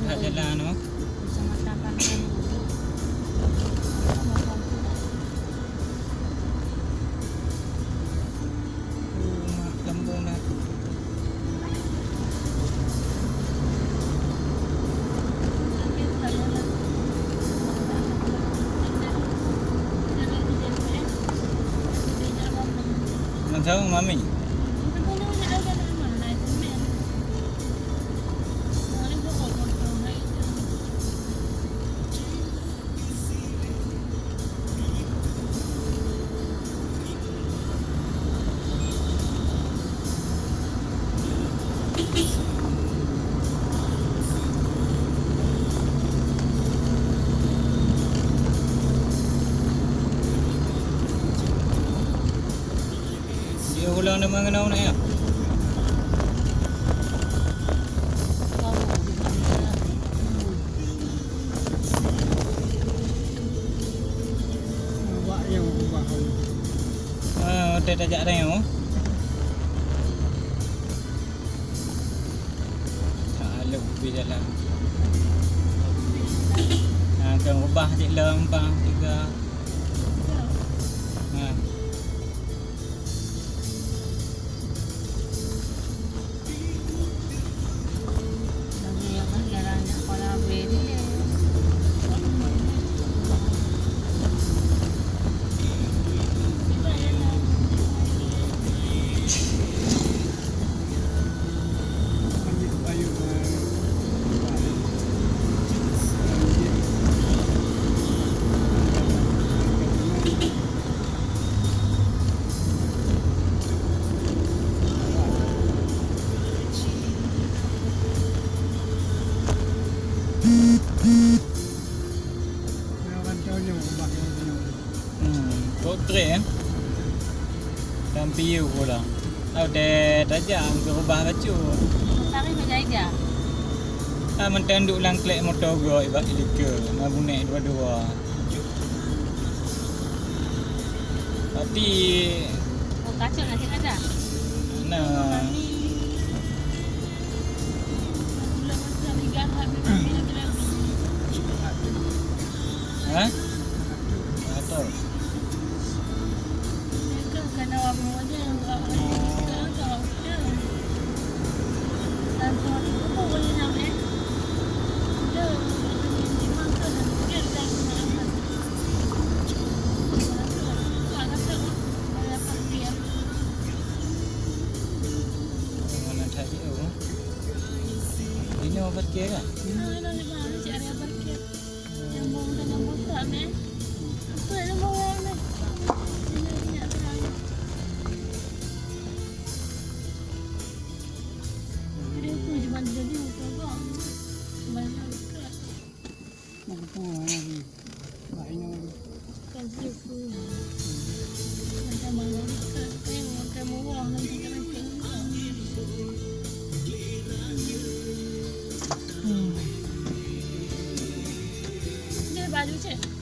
hak jalan tu. Sama-sama kan. Mak lembung dah. Nak tahu mami? Dia ulang dah mengenal nak ya? Hotel tajak dah ya? Tak lebih jalan. Kan ubah je lempang juga. Ha. Portrait kan? Dan piu pula. Tahu deh tajam ke ubah baju. Tarik macam dia. Mentanduk lang klek motor go ibak ilika. Nak bunek dua-dua. Tapi Oh, kacau nak cakap dah. nah ha? Atau mana tadi tu? Ini apa parkir kan? Baju cik.